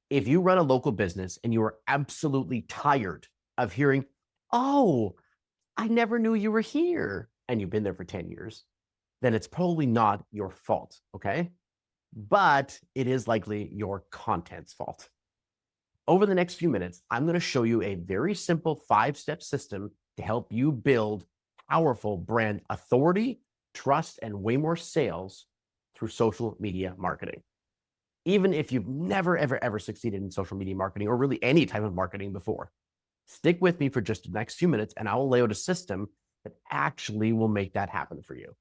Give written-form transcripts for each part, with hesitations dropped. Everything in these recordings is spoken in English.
If you run a local business and you are absolutely tired of hearing, oh, I never knew you were here, and you've been there for 10 years, then it's probably not your fault, okay? But it is likely your content's fault. Over the next few minutes, I'm going to show you a very simple 5-step system to help you build powerful brand authority, trust, and way more sales through social media marketing. Even if you've never, ever, ever succeeded in social media marketing or really any type of marketing before, stick with me for just the next few minutes and I will lay out a system that actually will make that happen for you.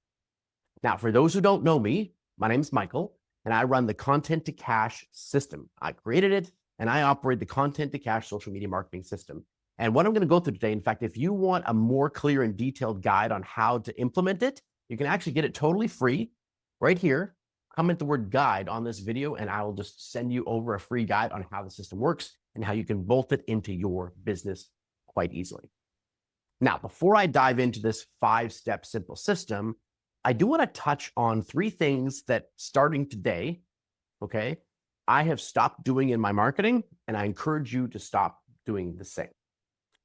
Now, for those who don't know me, my name is Michael, and I run the Content to Cash system. I created it, and I operate the Content to Cash social media marketing system. And what I'm going to go through today, in fact, if you want a more clear and detailed guide on how to implement it, you can actually get it totally free right here. Comment the word guide on this video, and I will just send you over a free guide on how the system works and how you can bolt it into your business quite easily. Now, before I dive into this 5-step simple system, I do want to touch on 3 things that starting today, okay, I have stopped doing in my marketing, and I encourage you to stop doing the same.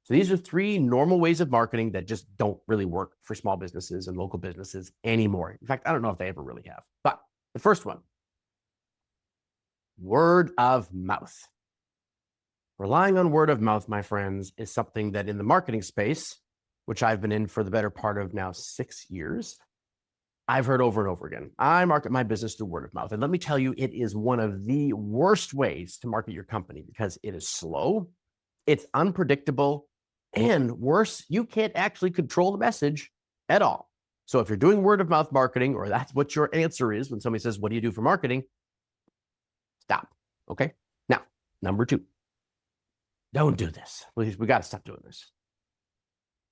So these are 3 normal ways of marketing that just don't really work for small businesses and local businesses anymore. In fact, I don't know if they ever really have. But the first one, word of mouth. Relying on word of mouth, my friends, is something that in the marketing space, which I've been in for the better part of now 6 years, I've heard over and over again. I market my business through word of mouth. And let me tell you, it is one of the worst ways to market your company because it is slow, it's unpredictable, and worse, you can't actually control the message at all. So if you're doing word of mouth marketing, or that's what your answer is when somebody says, what do you do for marketing? Stop. Okay. Now, number 2, don't do this. Please, we got to stop doing this.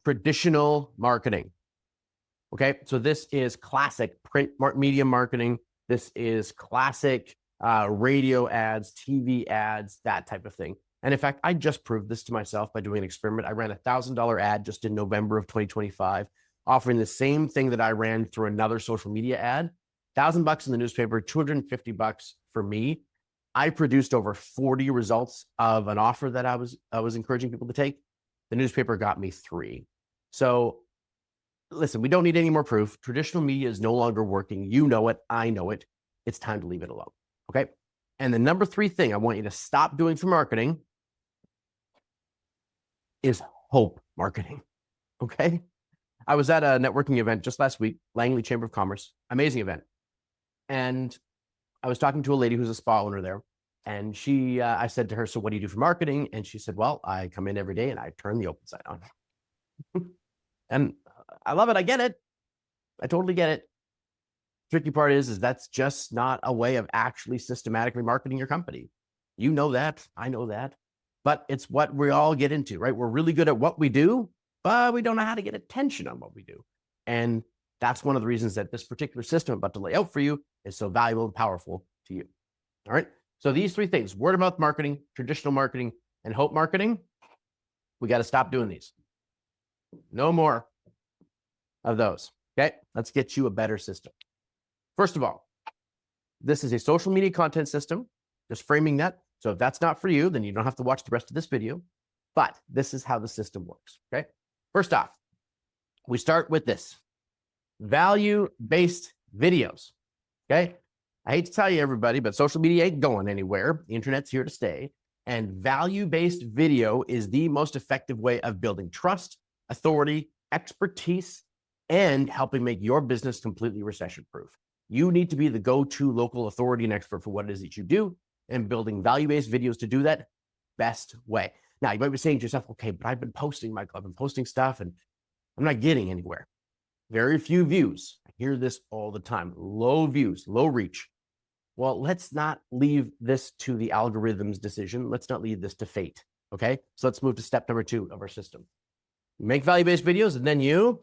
Traditional marketing. Okay, so this is classic print media marketing. This is classic radio ads, TV ads, that type of thing. And in fact, I just proved this to myself by doing an experiment. I ran a $1,000 ad just in November of 2025, offering the same thing that I ran through another social media ad. $1,000 in the newspaper, $250 for me. I produced over 40 results of an offer that I was encouraging people to take. The newspaper got me 3. So listen, we don't need any more proof. Traditional media is no longer working. You know it. I know it. It's time to leave it alone. Okay. And the number 3 thing I want you to stop doing for marketing is hope marketing. Okay. I was at a networking event just last week, Langley Chamber of Commerce, amazing event. And I was talking to a lady who's a spa owner there. And I said to her, so what do you do for marketing? And she said, well, I come in every day and I turn the open site on. And I love it. I get it. I totally get it. Tricky part is that's just not a way of actually systematically marketing your company. You know that. I know that. But it's what we all get into, right? We're really good at what we do, but we don't know how to get attention on what we do. And that's one of the reasons that this particular system I'm about to lay out for you is so valuable and powerful to you. All right. So these 3 things, word of mouth marketing, traditional marketing, and hope marketing, we got to stop doing these. No more of those. Okay. Let's get you a better system. First of all, this is a social media content system, just framing that. So if that's not for you, then you don't have to watch the rest of this video, but this is how the system works. Okay. First off, we start with this value-based videos. Okay. I hate to tell you everybody, but social media ain't going anywhere. The internet's here to stay. And value-based video is the most effective way of building trust, authority, expertise, and helping make your business completely recession-proof. You need to be the go-to local authority and expert for what it is that you do, and building value-based videos to do that best way. Now, you might be saying to yourself, okay, but I've been posting, Michael, I've been posting stuff and I'm not getting anywhere. Very few views. I hear this all the time. Low views, low reach. Well, let's not leave this to the algorithm's decision. Let's not leave this to fate. Okay. So let's move to step number 2 of our system. You make value-based videos and then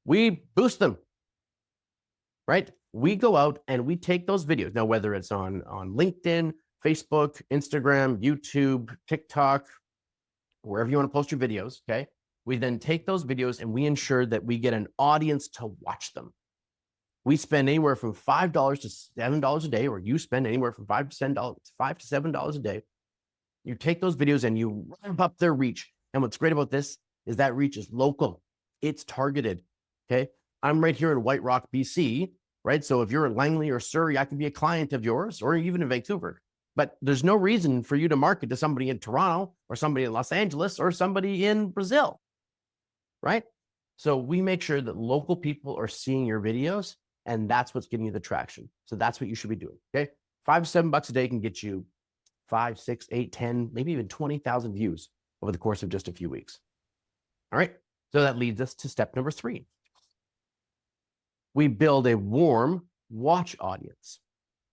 we boost them, right? We go out and we take those videos. Now, whether it's on LinkedIn, Facebook, Instagram, YouTube, TikTok, wherever you want to post your videos. Okay. We then take those videos and we ensure that we get an audience to watch them. We spend anywhere from $5 to $7 a day, or you spend anywhere from $5 to $7 a day. You take those videos and you ramp up their reach. And what's great about this is that reach is local. It's targeted. Okay. I'm right here in White Rock, BC, right? So if you're in Langley or Surrey, I can be a client of yours, or even in Vancouver. But there's no reason for you to market to somebody in Toronto or somebody in Los Angeles or somebody in Brazil, right? So we make sure that local people are seeing your videos, and that's what's giving you the traction. So that's what you should be doing. Okay. $5 to $7 a day can get you 5, 6, 8, 10, maybe even 20,000 views over the course of just a few weeks. All right. So that leads us to step number 3. We build a warm watch audience.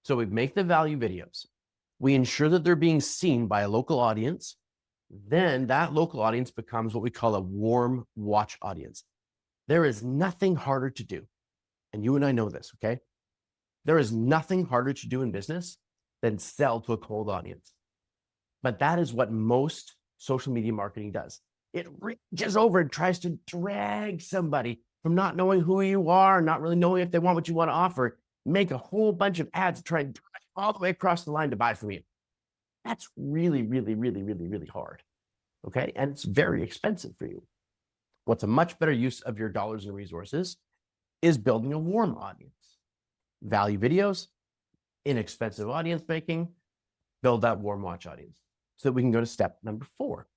So we make the value videos. We ensure that they're being seen by a local audience. Then that local audience becomes what we call a warm watch audience. There is nothing harder to do. And you and I know this, okay? There is nothing harder to do in business than sell to a cold audience. But that is what most social media marketing does. It reaches over and tries to drag somebody from not knowing who you are, not really knowing if they want what you want to offer, make a whole bunch of ads to try and drive all the way across the line to buy from you. That's really, really, really, really, really hard. Okay. And it's very expensive for you. What's a much better use of your dollars and resources is building a warm audience. Value videos, inexpensive audience making, build that warm watch audience so that we can go to step number 4.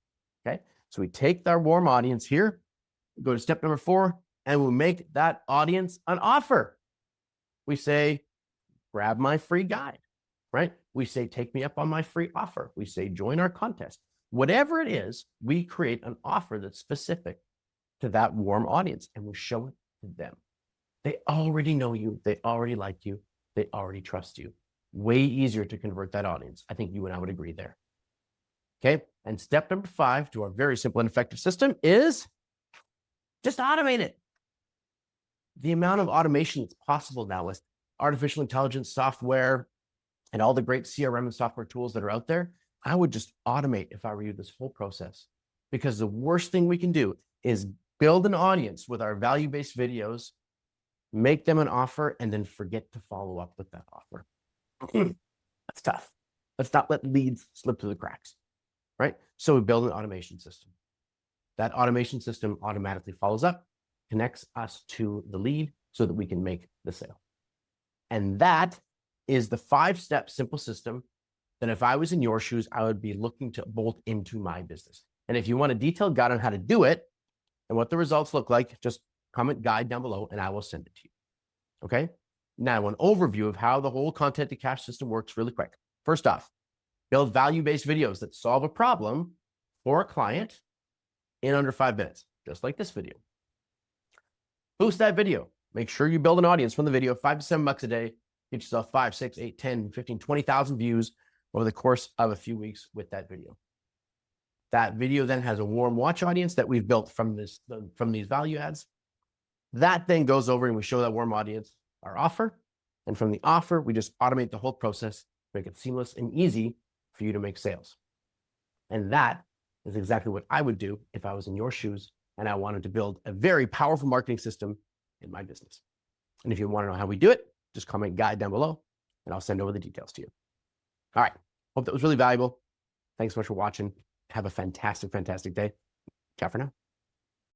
Okay. So we take our warm audience here, go to step number 4, and we make that audience an offer. We say, grab my free guide, right? We say, take me up on my free offer. We say, join our contest. Whatever it is, we create an offer that's specific to that warm audience, and we show it to them. They already know you. They already like you. They already trust you. Way easier to convert that audience. I think you and I would agree there. Okay. And step number 5 to our very simple and effective system is just automate it. The amount of automation that's possible now with artificial intelligence software and all the great CRM and software tools that are out there, I would just automate if I were you this whole process. Because the worst thing we can do is build an audience with our value-based videos, make them an offer, and then forget to follow up with that offer. That's tough. Let's not let leads slip through the cracks, right? So we build an automation system. That automation system automatically follows up, connects us to the lead so that we can make the sale. And that is the 5-step simple system that if I was in your shoes, I would be looking to bolt into my business. And if you want a detailed guide on how to do it and what the results look like, just comment guide down below and I will send it to you. Okay. Now, an overview of how the whole content to cash system works really quick. First off, build value-based videos that solve a problem for a client in under 5 minutes, just like this video. Boost that video. Make sure you build an audience from the video, $5 to $7 a day. Get yourself 5, 6, 8, 10, 15, 20,000 views over the course of a few weeks with that video. That video then has a warm watch audience that we've built from these value ads. That then goes over and we show that warm audience our offer. And from the offer, we just automate the whole process, make it seamless and easy for you to make sales. And that is exactly what I would do if I was in your shoes and I wanted to build a very powerful marketing system in my business. And if you want to know how we do it, just comment guide down below and I'll send over the details to you. All right. Hope that was really valuable. Thanks so much for watching. Have a fantastic, fantastic day. Ciao for now.